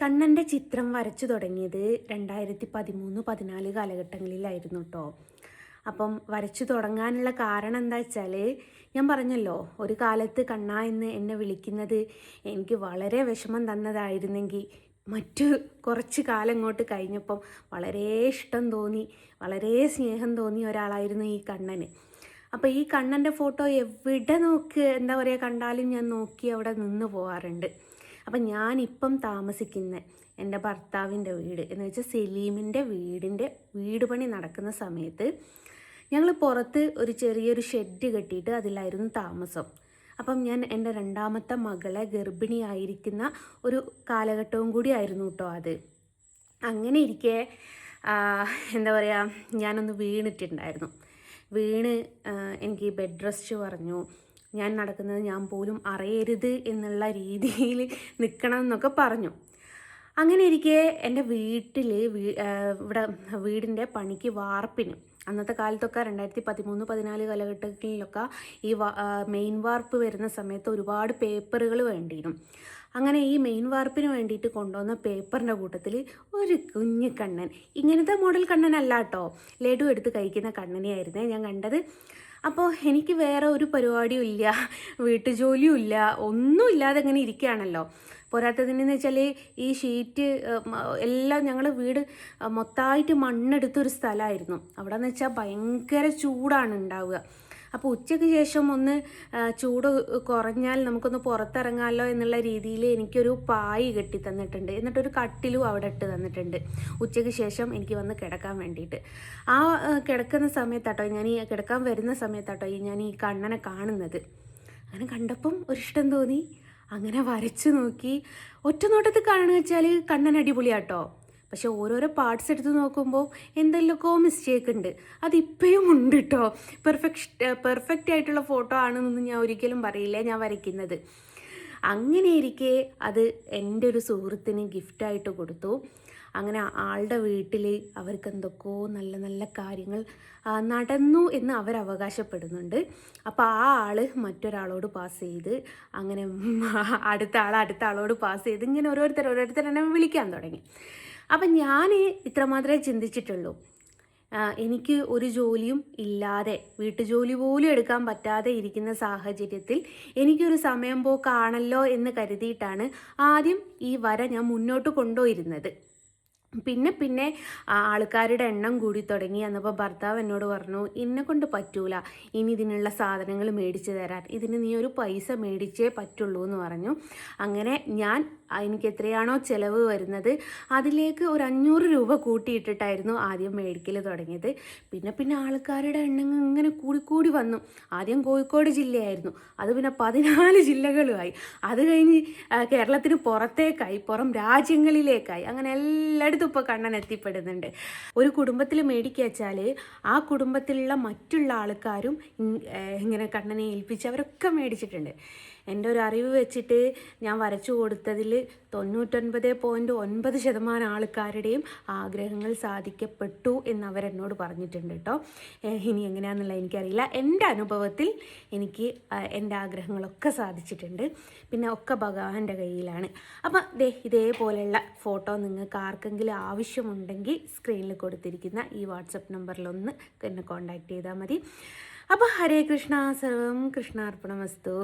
കണ്ണൻ്റെ ചിത്രം വരച്ചു തുടങ്ങിയത് 2013-14 കാലഘട്ടങ്ങളിലായിരുന്നു കേട്ടോ. അപ്പം വരച്ചു തുടങ്ങാനുള്ള കാരണം എന്താ വെച്ചാൽ, ഞാൻ പറഞ്ഞല്ലോ ഒരു കാലത്ത് കണ്ണാ എന്ന് എന്നെ വിളിക്കുന്നത് എനിക്ക് വളരെ വിഷമം തന്നതായിരുന്നെങ്കിൽ മറ്റു കുറച്ച് കാലം ഇങ്ങോട്ട് കഴിഞ്ഞപ്പം വളരെ ഇഷ്ടം തോന്നി, വളരെ സ്നേഹം തോന്നിയ ഒരാളായിരുന്നു ഈ കണ്ണന്. അപ്പോൾ ഈ കണ്ണൻ്റെ ഫോട്ടോ എവിടെ എന്താ പറയുക, കണ്ടാലും ഞാൻ നോക്കി അവിടെ നിന്ന് പോകാറുണ്ട്. അപ്പം ഞാനിപ്പം താമസിക്കുന്ന എൻ്റെ ഭർത്താവിൻ്റെ വീട് എന്ന് വെച്ചാൽ സലീമിൻ്റെ വീട് പണി നടക്കുന്ന സമയത്ത് ഞങ്ങൾ പുറത്ത് ഒരു ചെറിയൊരു ഷെഡ് കെട്ടിയിട്ട് അതിലായിരുന്നു താമസം. അപ്പം ഞാൻ എൻ്റെ രണ്ടാമത്തെ മകളെ ഗർഭിണിയായിരിക്കുന്ന ഒരു കാലഘട്ടവും കൂടി ആയിരുന്നു കേട്ടോ അത്. അങ്ങനെ ഇരിക്കെ എന്താ പറയുക, ഞാനൊന്ന് വീണിട്ടുണ്ടായിരുന്നു. എനിക്ക് ബെഡ് റെസ്റ്റ് പറഞ്ഞു. ഞാൻ നടക്കുന്നത് ഞാൻ പോലും അറിയരുത് എന്നുള്ള രീതിയിൽ നിൽക്കണം എന്നൊക്കെ പറഞ്ഞു. അങ്ങനെ ഇരിക്കെ എൻ്റെ ഇവിടെ വീടിൻ്റെ പണിക്ക് വാർപ്പിന് അന്നത്തെ കാലത്തൊക്കെ 2013-14 കാലഘട്ടങ്ങളിലൊക്കെ ഈ മെയിൻ വാർപ്പ് വരുന്ന സമയത്ത് ഒരുപാട് പേപ്പറുകൾ വേണ്ടിയിരുന്നു. അങ്ങനെ ഈ മെയിൻ വാർപ്പിന് വേണ്ടിയിട്ട് കൊണ്ടുവന്ന പേപ്പറിൻ്റെ കൂട്ടത്തിൽ ഒരു കുഞ്ഞു കണ്ണൻ, ഇങ്ങനത്തെ മോഡൽ കണ്ണനല്ല കേട്ടോ, ലഡു എടുത്ത് കഴിക്കുന്ന കണ്ണനെയായിരുന്നേ ഞാൻ കണ്ടത്. അപ്പോൾ എനിക്ക് വേറെ ഒരു പരിപാടിയും ഇല്ല, വീട്ടുജോലിയും ഇല്ല, ഒന്നും ഇല്ലാതെ ഇങ്ങനെ ഇരിക്കുകയാണല്ലോ. പോരാത്തതിനെന്ന് വെച്ചാൽ ഈ ഷീറ്റ് എല്ലാം ഞങ്ങൾ വീട് മൊത്തമായിട്ട് മണ്ണെടുത്തൊരു സ്ഥലമായിരുന്നു. അവിടെ എന്ന് വെച്ചാൽ ഭയങ്കര ചൂടാണ് ഉണ്ടാവുക. അപ്പോൾ ഉച്ചയ്ക്ക് ശേഷം ഒന്ന് ചൂട് കുറഞ്ഞാൽ നമുക്കൊന്ന് പുറത്തിറങ്ങാമല്ലോ എന്നുള്ള രീതിയിൽ എനിക്കൊരു പായ് കെട്ടി തന്നിട്ടുണ്ട്. എന്നിട്ടൊരു കട്ടിലും അവിടെ ഇട്ട് തന്നിട്ടുണ്ട് ഉച്ചയ്ക്ക് ശേഷം എനിക്ക് വന്ന് കിടക്കാൻ വേണ്ടിയിട്ട്. ആ കിടക്കുന്ന സമയത്താട്ടോ, കിടക്കാൻ വരുന്ന സമയത്താട്ടോ ഞാൻ ഈ കണ്ണനെ കാണുന്നത്. അങ്ങനെ കണ്ടപ്പം ഒരിഷ്ടം തോന്നി. അങ്ങനെ വരച്ച് നോക്കി. ഒറ്റ നോട്ടത്തിൽ കാണുക വെച്ചാൽ കണ്ണൻ അടിപൊളിയാട്ടോ. പക്ഷെ ഓരോരോ പാർട്സ് എടുത്ത് നോക്കുമ്പോൾ എന്തെങ്കിലുമൊക്കെ മിസ്റ്റേക്ക് ഉണ്ട്. അതിപ്പോഴും ഉണ്ട് കേട്ടോ. പെർഫെക്റ്റ് ആയിട്ടുള്ള ഫോട്ടോ ആണെന്നൊന്നും ഞാൻ ഒരിക്കലും പറയില്ല ഞാൻ വരയ്ക്കുന്നത്. അങ്ങനെ ഇരിക്കെ അത് എൻ്റെ ഒരു സുഹൃത്തിന് ഗിഫ്റ്റായിട്ട് കൊടുത്തു. അങ്ങനെ ആളുടെ വീട്ടിൽ അവർക്ക് എന്തൊക്കെയോ നല്ല നല്ല കാര്യങ്ങൾ നടന്നു എന്ന് അവരവകാശപ്പെടുന്നുണ്ട്. അപ്പോൾ ആ ആൾ മറ്റൊരാളോട് പാസ് ചെയ്ത്, അങ്ങനെ അടുത്ത ആളോട് പാസ് ചെയ്ത് ഇങ്ങനെ ഓരോരുത്തരെന്നെ വിളിക്കാൻ തുടങ്ങി. അപ്പം ഞാൻ ഇത്രമാത്രമേ ചിന്തിച്ചിട്ടുള്ളൂ. എനിക്ക് ഒരു ജോലിയും ഇല്ലാതെ, വീട്ടുജോലി പോലും എടുക്കാൻ പറ്റാതെ ഇരിക്കുന്ന സാഹചര്യത്തിൽ എനിക്കൊരു സമയം പോക്കാണല്ലോ എന്ന് കരുതിയിട്ടാണ് ആദ്യം ഈ വര ഞാൻ മുന്നോട്ട് കൊണ്ടുപോയിരുന്നത്. പിന്നെ ആൾക്കാരുടെ എണ്ണം കൂടി തുടങ്ങി. എന്നപ്പോൾ ഭർത്താവ് എന്നോട് പറഞ്ഞു, എന്നെ കൊണ്ട് പറ്റൂല ഇനി ഇതിനുള്ള സാധനങ്ങൾ മേടിച്ച് തരാൻ, ഇതിന് നീ ഒരു പൈസ മേടിച്ചേ പറ്റുള്ളൂ എന്ന് പറഞ്ഞു. അങ്ങനെ എനിക്ക് എത്രയാണോ ചിലവ് വരുന്നത് അതിലേക്ക് ഒരു 500 രൂപ കൂട്ടിയിട്ടിട്ടായിരുന്നു ആദ്യം മേടിക്കൽ തുടങ്ങിയത്. പിന്നെ ആൾക്കാരുടെ എണ്ണം ഇങ്ങനെ കൂടി വന്നു. ആദ്യം കോഴിക്കോട് ജില്ലയായിരുന്നു, അത് പിന്നെ 14 ജില്ലകളുമായി, അത് കഴിഞ്ഞ് കേരളത്തിന് പുറത്തേക്കായി, പുറം രാജ്യങ്ങളിലേക്കായി, അങ്ങനെ എല്ലായിടത്തും ഇപ്പോൾ കണ്ണൻ എത്തിപ്പെടുന്നുണ്ട്. ഒരു കുടുംബത്തിൽ മേടിക്കുക വെച്ചാൽ ആ കുടുംബത്തിലുള്ള മറ്റുള്ള ആൾക്കാരും ഇങ്ങനെ കണ്ണനെ ഏൽപ്പിച്ച് അവരൊക്കെ മേടിച്ചിട്ടുണ്ട്. എൻ്റെ ഒരു അറിവ് വെച്ചിട്ട് ഞാൻ വരച്ചു കൊടുത്തതിൽ 99.9% ആൾക്കാരുടെയും ആഗ്രഹങ്ങൾ സാധിക്കപ്പെട്ടു എന്ന് അവരെന്നോട് പറഞ്ഞിട്ടുണ്ട് കേട്ടോ. ഇനി എങ്ങനെയാണെന്നുള്ള എനിക്കറിയില്ല. എൻ്റെ അനുഭവത്തിൽ എനിക്ക് എൻ്റെ ആഗ്രഹങ്ങളൊക്കെ സാധിച്ചിട്ടുണ്ട്. പിന്നെ ഒക്കെ ഭഗവാന്റെ കയ്യിലാണ്. അപ്പം ഇതേപോലെയുള്ള ഫോട്ടോ നിങ്ങൾക്ക് ആർക്കെങ്കിലും ആവശ്യമുണ്ടെങ്കിൽ സ്ക്രീനിൽ കൊടുത്തിരിക്കുന്ന ഈ വാട്സപ്പ് നമ്പറിലൊന്ന് എന്നെ കോൺടാക്റ്റ് ചെയ്താൽ മതി. അപ്പോൾ ഹരേ കൃഷ്ണ, സർവം കൃഷ്ണാർപ്പണമസ്തു.